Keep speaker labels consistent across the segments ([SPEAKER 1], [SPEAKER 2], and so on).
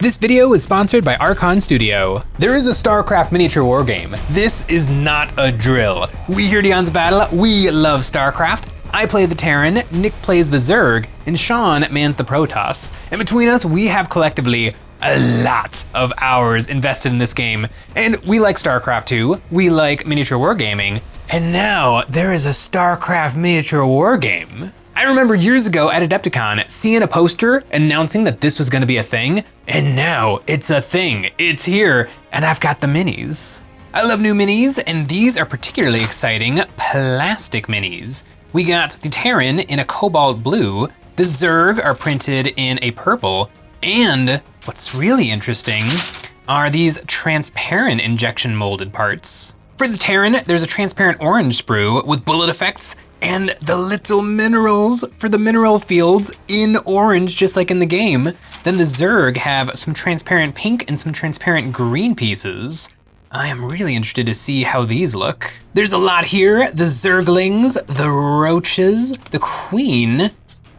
[SPEAKER 1] This video is sponsored by Archon Studio. There is a StarCraft miniature wargame. This is not a drill. We here at EonsOfBattle, we love StarCraft. I play the Terran, Nick plays the Zerg, and Sean mans the Protoss. And between us, we have collectively a lot of hours invested in this game. And we like StarCraft 2, we like miniature wargaming, and now there is a StarCraft miniature wargame. I remember years ago at Adepticon seeing a poster announcing that this was going to be a thing, and now it's a thing. It's here, and I've got the minis. I love new minis, and these are particularly exciting plastic minis. We got the Terran in a cobalt blue, the Zerg are printed in a purple, and what's really interesting are these transparent injection molded parts. For the Terran, there's a transparent orange sprue with bullet effects, and the little minerals for the mineral fields in orange, just like in the game. Then the Zerg have some transparent pink and some transparent green pieces. I am really interested to see how these look. There's a lot here. The Zerglings, the Roaches, the Queen,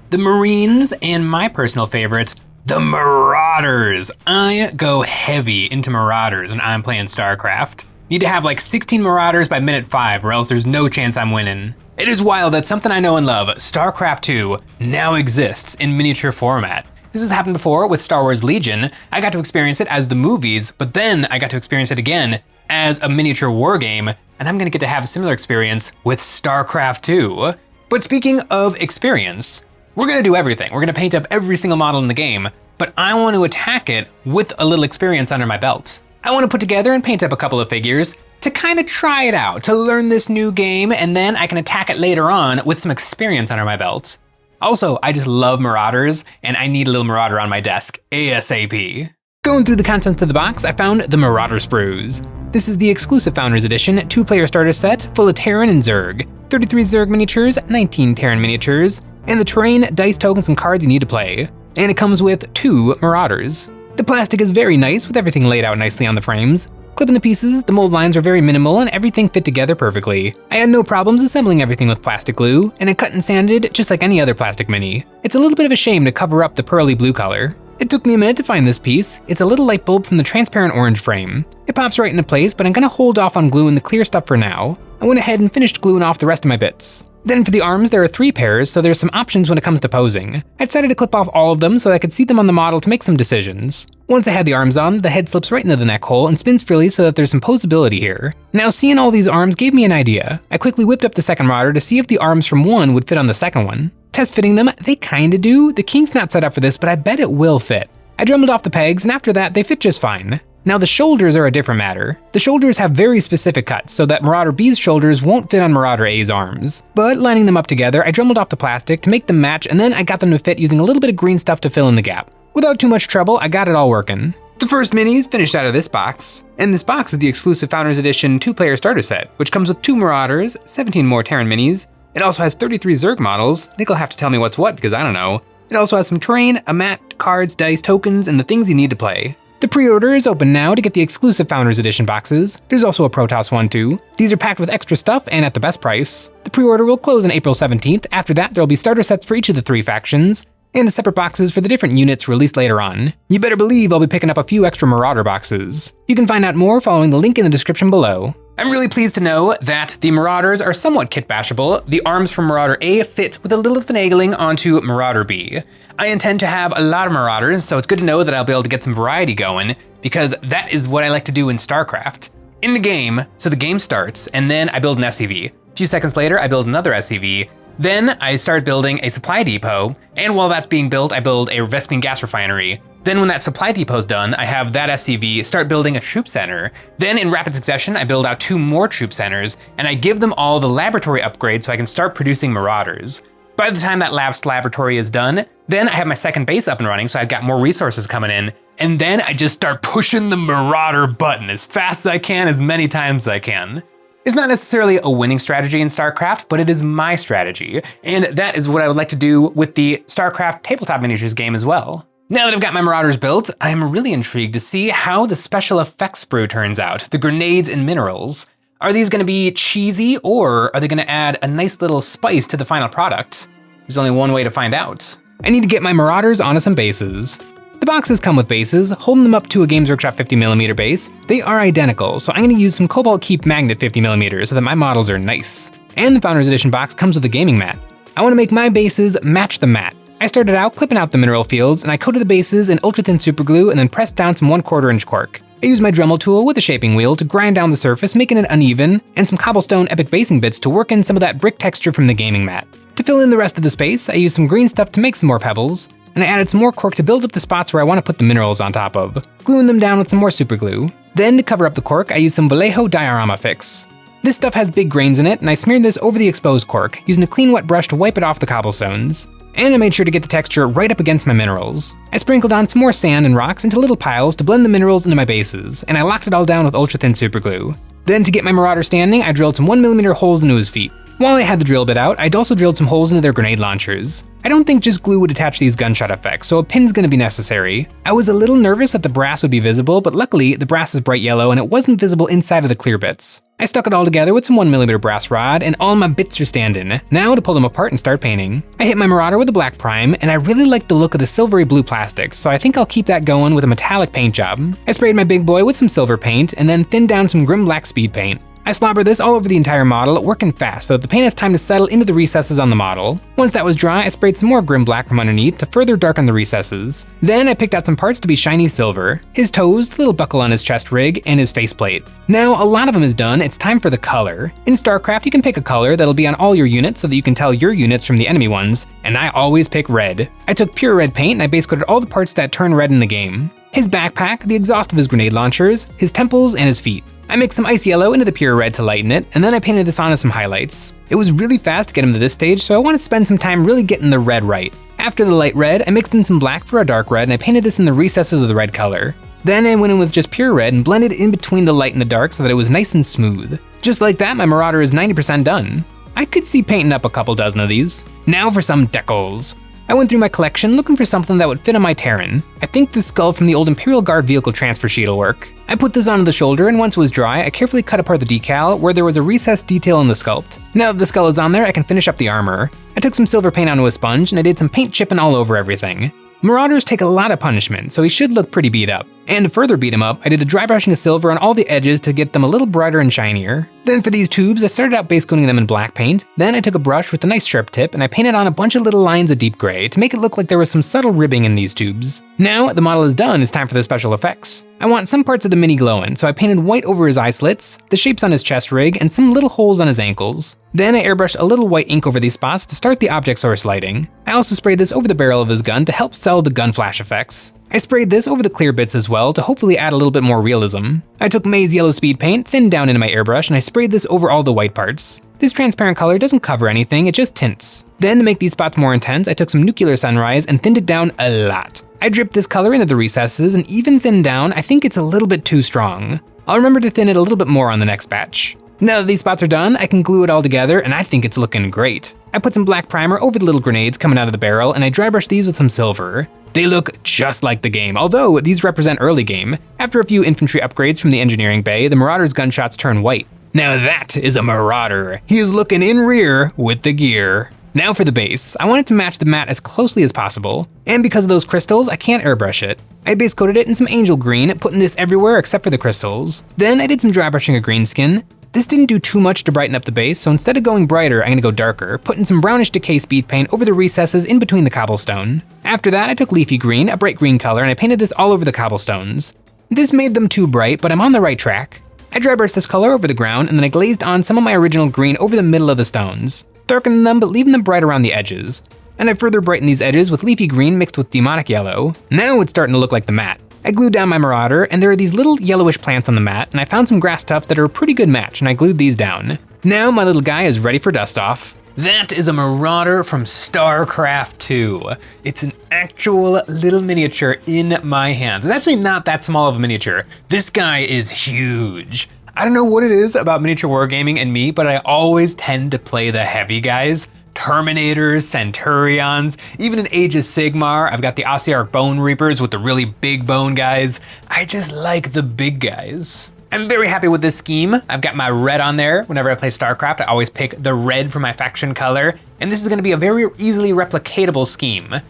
[SPEAKER 1] the Marines, and my personal favorite, the Marauders. I go heavy into Marauders when I'm playing StarCraft. Need to have like 16 Marauders by minute 5 or else there's no chance I'm winning. It is wild that something I know and love, StarCraft 2, now exists in miniature format. This has happened before with Star Wars Legion. I got to experience it as the movies, but then I got to experience it again as a miniature war game, and I'm gonna get to have a similar experience with StarCraft 2. But speaking of experience, we're gonna do everything. We're gonna paint up every single model in the game, but I want to attack it with a little experience under my belt. I want to put together and paint up a couple of figures to kind of try it out, to learn this new game, and then I can attack it later on with some experience under my belt. Also, I just love Marauders, and I need a little Marauder on my desk, ASAP. Going through the contents of the box, I found the Marauder sprues. This is the exclusive Founders Edition 2-player starter set full of Terran and Zerg. 33 Zerg miniatures, 19 Terran miniatures, and the terrain, dice tokens, and cards you need to play. And it comes with 2 Marauders. The plastic is very nice with everything laid out nicely on the frames. Clipping the pieces, the mold lines are very minimal and everything fit together perfectly. I had no problems assembling everything with plastic glue, and it cut and sanded just like any other plastic mini. It's a little bit of a shame to cover up the pearly blue color. It took me a minute to find this piece. It's a little light bulb from the transparent orange frame. It pops right into place, but I'm gonna hold off on gluing the clear stuff for now. I went ahead and finished gluing off the rest of my bits. Then for the arms, there are 3 pairs, so there's some options when it comes to posing. I decided to clip off all of them so I could see them on the model to make some decisions. Once I had the arms on, the head slips right into the neck hole and spins freely so that there's some posability here. Now seeing all these arms gave me an idea. I quickly whipped up the second Marauder to see if the arms from one would fit on the second one. Test fitting them, they kinda do. The King's not set up for this, but I bet it will fit. I dremelled off the pegs, and after that, they fit just fine. Now the shoulders are a different matter. The shoulders have very specific cuts, so that Marauder B's shoulders won't fit on Marauder A's arms. But lining them up together, I dremelled off the plastic to make them match, and then I got them to fit using a little bit of green stuff to fill in the gap. Without too much trouble, I got it all working. The first minis finished out of this box, and this box is the exclusive Founders Edition 2-player starter set, which comes with 2 Marauders, 17 more Terran minis. It also has 33 Zerg models. Nick will have to tell me what's what because I don't know. It also has some terrain, a mat, cards, dice, tokens, and the things you need to play. The pre-order is open now to get the exclusive Founders Edition boxes. There's also a Protoss one too. These are packed with extra stuff and at the best price. The pre-order will close on April 17th. After that, there'll be starter sets for each of the 3 factions, and separate boxes for the different units released later on. You better believe I'll be picking up a few extra Marauder boxes. You can find out more following the link in the description below. I'm really pleased to know that the Marauders are somewhat kit bashable. The arms from Marauder A fit with a little finagling onto Marauder B. I intend to have a lot of Marauders, so it's good to know that I'll be able to get some variety going, because that is what I like to do in StarCraft. In the game, so the game starts, and then I build an SCV. A few seconds later, I build another SCV. Then I start building a supply depot, and while that's being built, I build a Vespene gas refinery. Then when that supply depot's done, I have that SCV start building a troop center. Then in rapid succession, I build out 2 more troop centers, and I give them all the laboratory upgrades so I can start producing Marauders. By the time that last laboratory is done, then I have my second base up and running, so I've got more resources coming in, and then I just start pushing the Marauder button as fast as I can, as many times as I can. It's not necessarily a winning strategy in StarCraft, but it is my strategy, and that is what I would like to do with the StarCraft tabletop miniatures game as well. Now that I've got my Marauders built, I'm really intrigued to see how the special effects sprue turns out, the grenades and minerals. Are these gonna be cheesy, or are they gonna add a nice little spice to the final product? There's only one way to find out. I need to get my Marauders onto some bases. The boxes come with bases, holding them up to a Games Workshop 50mm base. They are identical, so I'm going to use some Cobalt Keep Magnet 50mm so that my models are nice. And the Founders Edition box comes with a gaming mat. I want to make my bases match the mat. I started out clipping out the mineral fields, and I coated the bases in ultra-thin superglue and then pressed down some 1/4 inch cork. I used my Dremel tool with a shaping wheel to grind down the surface, making it uneven, and some cobblestone epic basing bits to work in some of that brick texture from the gaming mat. To fill in the rest of the space, I used some green stuff to make some more pebbles, and I added some more cork to build up the spots where I want to put the minerals on top of, gluing them down with some more superglue. Then to cover up the cork, I used some Vallejo diorama fix. This stuff has big grains in it, and I smeared this over the exposed cork, using a clean wet brush to wipe it off the cobblestones. And I made sure to get the texture right up against my minerals. I sprinkled on some more sand and rocks into little piles to blend the minerals into my bases, and I locked it all down with ultra-thin superglue. Then to get my Marauder standing, I drilled some 1mm holes into his feet. While I had the drill bit out, I'd also drilled some holes into their grenade launchers. I don't think just glue would attach these gunshot effects, so a pin's gonna be necessary. I was a little nervous that the brass would be visible, but luckily the brass is bright yellow and it wasn't visible inside of the clear bits. I stuck it all together with some 1mm brass rod, and all my bits are standing. Now to pull them apart and start painting. I hit my Marauder with a black prime, and I really like the look of the silvery blue plastics, so I think I'll keep that going with a metallic paint job. I sprayed my big boy with some silver paint, and then thinned down some grim black speed paint. I slobbered this all over the entire model, working fast so that the paint has time to settle into the recesses on the model. Once that was dry, I sprayed some more grim black from underneath to further darken the recesses. Then I picked out some parts to be shiny silver. His toes, the little buckle on his chest rig, and his faceplate. Now, a lot of them is done, it's time for the color. In StarCraft, you can pick a color that'll be on all your units so that you can tell your units from the enemy ones, and I always pick red. I took pure red paint and I base coated all the parts that turn red in the game. His backpack, the exhaust of his grenade launchers, his temples, and his feet. I mixed some ice yellow into the pure red to lighten it, and then I painted this on as some highlights. It was really fast to get him to this stage, so I want to spend some time really getting the red right. After the light red, I mixed in some black for a dark red, and I painted this in the recesses of the red color. Then I went in with just pure red and blended in between the light and the dark so that it was nice and smooth. Just like that, my Marauder is 90% done. I could see painting up a couple dozen of these. Now for some decals. I went through my collection looking for something that would fit on my Terran. I think the skull from the old Imperial Guard vehicle transfer sheet will work. I put this onto the shoulder, and once it was dry, I carefully cut apart the decal where there was a recessed detail in the sculpt. Now that the skull is on there, I can finish up the armor. I took some silver paint onto a sponge, and I did some paint chipping all over everything. Marauders take a lot of punishment, so he should look pretty beat up. And to further beat him up, I did a dry brushing of silver on all the edges to get them a little brighter and shinier. Then for these tubes, I started out base coating them in black paint. Then I took a brush with a nice sharp tip and I painted on a bunch of little lines of deep gray to make it look like there was some subtle ribbing in these tubes. Now the model is done, it's time for the special effects. I want some parts of the mini glowing, so I painted white over his eye slits, the shapes on his chest rig, and some little holes on his ankles. Then I airbrushed a little white ink over these spots to start the object source lighting. I also sprayed this over the barrel of his gun to help sell the gun flash effects. I sprayed this over the clear bits as well to hopefully add a little bit more realism. I took maize yellow speed paint, thinned down into my airbrush, and I sprayed this over all the white parts. This transparent color doesn't cover anything, it just tints. Then to make these spots more intense, I took some nuclear sunrise and thinned it down a lot. I dripped this color into the recesses, and even thinned down, I think it's a little bit too strong. I'll remember to thin it a little bit more on the next batch. Now that these spots are done, I can glue it all together, and I think it's looking great. I put some black primer over the little grenades coming out of the barrel, and I dry brushed these with some silver. They look just like the game, although these represent early game. After a few infantry upgrades from the engineering bay, the Marauder's gunshots turn white. Now that is a Marauder. He is looking in rear with the gear. Now for the base. I want it to match the mat as closely as possible, and because of those crystals, I can't airbrush it. I base coated it in some angel green, putting this everywhere except for the crystals. Then I did some dry brushing of green skin. This didn't do too much to brighten up the base, so instead of going brighter, I'm gonna go darker, putting some brownish decay speed paint over the recesses in between the cobblestone. After that, I took leafy green, a bright green color, and I painted this all over the cobblestones. This made them too bright, but I'm on the right track. I dry brushed this color over the ground, and then I glazed on some of my original green over the middle of the stones, darkening them but leaving them bright around the edges. And I further brightened these edges with leafy green mixed with demonic yellow. Now it's starting to look like the mat. I glued down my Marauder, and there are these little yellowish plants on the mat, and I found some grass tufts that are a pretty good match, and I glued these down. Now my little guy is ready for dust off. That is a Marauder from StarCraft 2. It's an actual little miniature in my hands. It's actually not that small of a miniature. This guy is huge. I don't know what it is about miniature wargaming and me, but I always tend to play the heavy guys. Terminators, Centurions, even in Age of Sigmar, I've got the Ossiarch Bone Reapers with the really big bone guys. I just like the big guys. I'm very happy with this scheme. I've got my red on there. Whenever I play StarCraft, I always pick the red for my faction color, and this is gonna be a very easily replicatable scheme.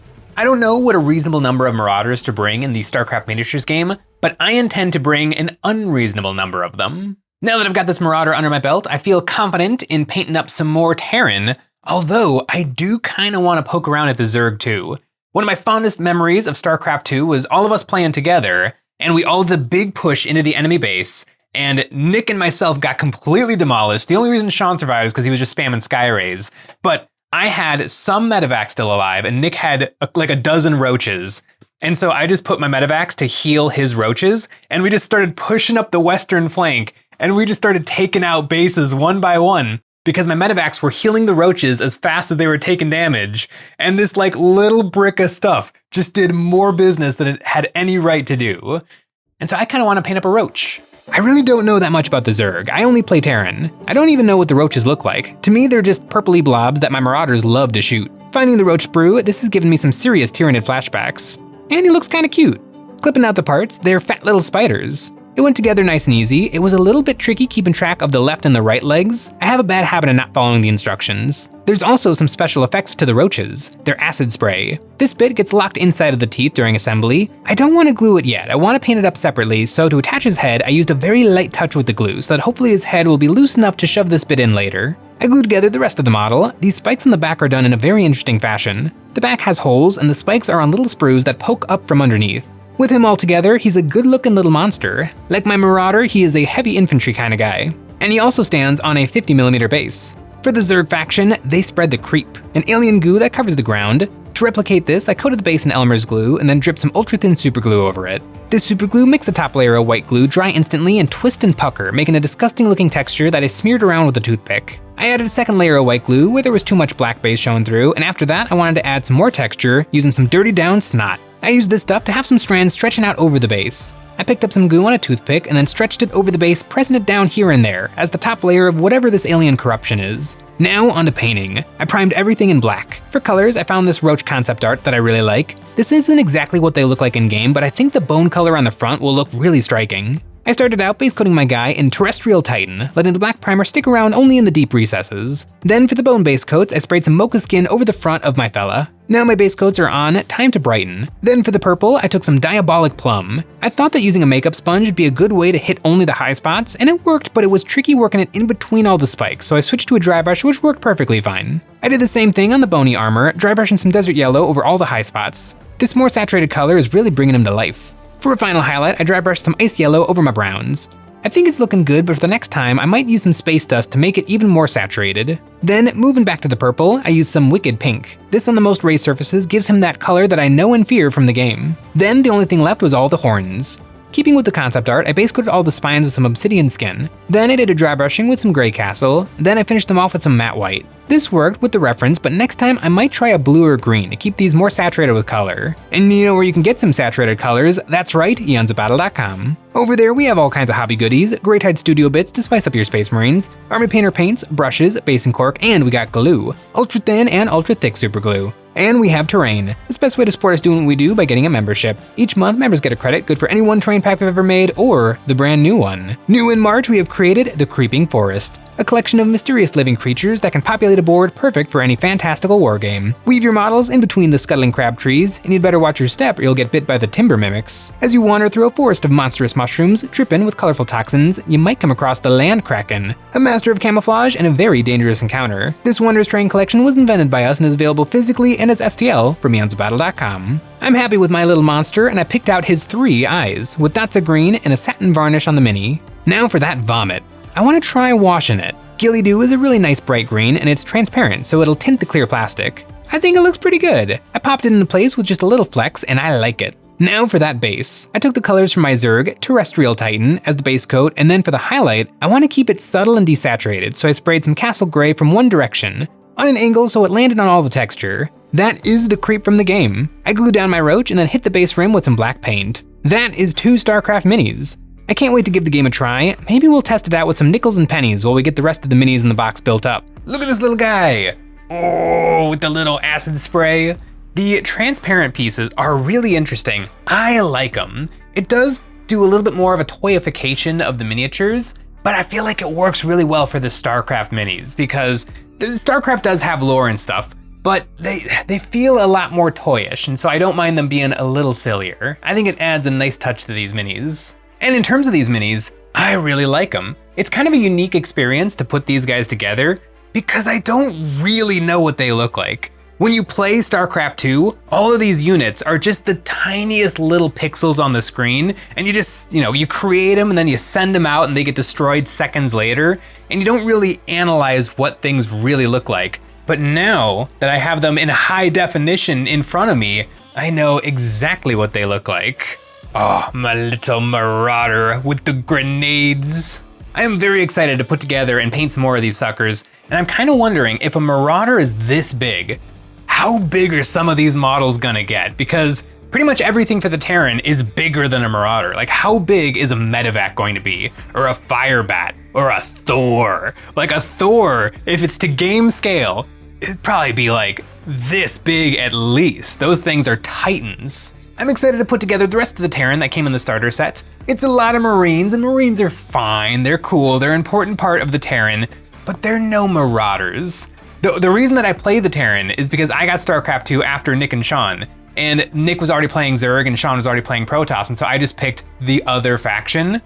[SPEAKER 1] I don't know what a reasonable number of Marauders to bring in the StarCraft Miniatures game, but I intend to bring an unreasonable number of them. Now that I've got this Marauder under my belt, I feel confident in painting up some more Terran, although I do kind of want to poke around at the Zerg too. One of my fondest memories of StarCraft 2 was all of us playing together, and we all did a big push into the enemy base, and Nick and myself got completely demolished. The only reason Sean survived is because he was just spamming Sky Rays. But I had some medevacs still alive, and Nick had like a dozen roaches. And so I just put my medevacs to heal his roaches, and we just started pushing up the western flank, and we just started taking out bases one by one, because my medevacs were healing the roaches as fast as they were taking damage, and this like little brick of stuff just did more business than it had any right to do. And so I kind of want to paint up a roach. I really don't know that much about the Zerg. I only play Terran. I don't even know what the roaches look like. To me, they're just purpley blobs that my Marauders love to shoot. Finding the roach sprue, this has given me some serious Tyrannid flashbacks. And he looks kinda cute. Clipping out the parts, they're fat little spiders. It went together nice and easy. It was a little bit tricky keeping track of the left and the right legs. I have a bad habit of not following the instructions. There's also some special effects to the roaches. They're acid spray. This bit gets locked inside of the teeth during assembly. I don't want to glue it yet. I want to paint it up separately, so to attach his head, I used a very light touch with the glue so that hopefully his head will be loose enough to shove this bit in later. I glued together the rest of the model. These spikes on the back are done in a very interesting fashion. The back has holes, and the spikes are on little sprues that poke up from underneath. With him all together, he's a good-looking little monster. Like my Marauder, he is a heavy infantry kind of guy. And he also stands on a 50mm base. For the Zerg faction, they spread the creep, an alien goo that covers the ground. To replicate this, I coated the base in Elmer's glue and then dripped some ultra-thin superglue over it. This superglue makes the top layer of white glue dry instantly and twist and pucker, making a disgusting-looking texture that is smeared around with a toothpick. I added a second layer of white glue where there was too much black base showing through, and after that, I wanted to add some more texture using some dirty down snot. I used this stuff to have some strands stretching out over the base. I picked up some goo on a toothpick and then stretched it over the base, pressing it down here and there as the top layer of whatever this alien corruption is. Now onto painting. I primed everything in black. For colors, I found this Roach concept art that I really like. This isn't exactly what they look like in game, but I think the bone color on the front will look really striking. I started out base coating my guy in Terrestrial Titan, letting the black primer stick around only in the deep recesses. Then for the bone base coats, I sprayed some mocha skin over the front of my fella. Now my base coats are on, time to brighten. Then for the purple, I took some Diabolic Plum. I thought that using a makeup sponge would be a good way to hit only the high spots, and it worked, but it was tricky working it in between all the spikes, so I switched to a dry brush, which worked perfectly fine. I did the same thing on the bony armor, dry brushing some Desert Yellow over all the high spots. This more saturated color is really bringing him to life. For a final highlight, I dry brushed some Ice Yellow over my browns. I think it's looking good, but for the next time, I might use some space dust to make it even more saturated. Then, moving back to the purple, I used some Wicked Pink. This on the most raised surfaces gives him that color that I know and fear from the game. Then, the only thing left was all the horns. Keeping with the concept art, I base coated all the spines with some obsidian skin. Then I did a dry brushing with some gray castle. Then I finished them off with some matte white. This worked with the reference, but next time I might try a blue or green to keep these more saturated with color. And you know where you can get some saturated colors? That's right, EonsOfBattle.com. Over there we have all kinds of hobby goodies, Great Height Studio bits to spice up your Space Marines, Army Painter paints, brushes, base and cork, and we got glue, ultra thin and ultra thick super glue. And we have Terrain. This best way to support us doing what we do by getting a membership. Each month, members get a credit good for any one terrain pack we've ever made, or the brand new one. New in March, we have created the Creeping Forest, a collection of mysterious living creatures that can populate a board perfect for any fantastical wargame. Weave your models in between the scuttling crab trees, and you'd better watch your step or you'll get bit by the timber mimics. As you wander through a forest of monstrous mushrooms, dripping with colorful toxins, you might come across the Land Kraken, a master of camouflage and a very dangerous encounter. This Wondrous Terrain collection was invented by us and is available physically and as STL from EonsOfBattle.com. I'm happy with my little monster, and I picked out his 3 eyes, with dots of green and a satin varnish on the mini. Now for that vomit. I want to try washing it. Ghillie Doo is a really nice bright green, and it's transparent, so it'll tint the clear plastic. I think it looks pretty good. I popped it into place with just a little flex, and I like it. Now for that base. I took the colors from my Zerg, Terrestrial Titan, as the base coat, and then for the highlight, I want to keep it subtle and desaturated, so I sprayed some Castle Gray from one direction, on an angle so it landed on all the texture. That is the creep from the game. I glued down my Roach and then hit the base rim with some black paint. That is 2 StarCraft minis. I can't wait to give the game a try. Maybe we'll test it out with some nickels and pennies while we get the rest of the minis in the box built up. Look at this little guy. Oh, with the little acid spray. The transparent pieces are really interesting. I like them. It does do a little bit more of a toyification of the miniatures, but I feel like it works really well for the StarCraft minis because StarCraft does have lore and stuff, but they feel a lot more toyish, and so I don't mind them being a little sillier. I think it adds a nice touch to these minis. And in terms of these minis, I really like them. It's kind of a unique experience to put these guys together because I don't really know what they look like. When you play StarCraft 2, all of these units are just the tiniest little pixels on the screen, and you just, you create them and then you send them out and they get destroyed seconds later, and you don't really analyze what things really look like. But now that I have them in high definition in front of me, I know exactly what they look like. Oh, my little Marauder with the grenades. I am very excited to put together and paint some more of these suckers, and I'm kind of wondering if a Marauder is this big, how big are some of these models gonna get? Because pretty much everything for the Terran is bigger than a Marauder. Like, how big is a medevac going to be? Or a firebat? Or a Thor? Like, a Thor, if it's to game scale, it'd probably be like this big at least. Those things are titans. I'm excited to put together the rest of the Terran that came in the starter set. It's a lot of Marines, and Marines are fine, they're cool, they're an important part of the Terran, but they're no Marauders. The reason that I play the Terran is because I got StarCraft 2 after Nick and Sean, and Nick was already playing Zerg and Sean was already playing Protoss, and so I just picked the other faction.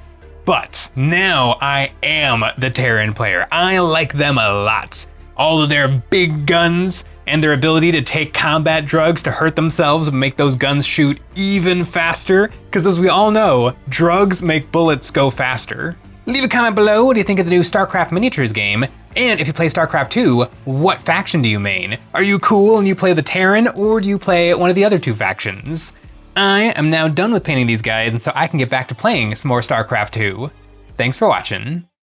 [SPEAKER 1] But now I am the Terran player. I like them a lot. All of their big guns and their ability to take combat drugs to hurt themselves and make those guns shoot even faster, because as we all know, drugs make bullets go faster. Leave a comment below, what do you think of the new StarCraft Miniatures game? And if you play StarCraft 2, what faction do you main? Are you cool and you play the Terran, or do you play one of the other two factions? I am now done with painting these guys, and so I can get back to playing some more StarCraft 2. Thanks for watching.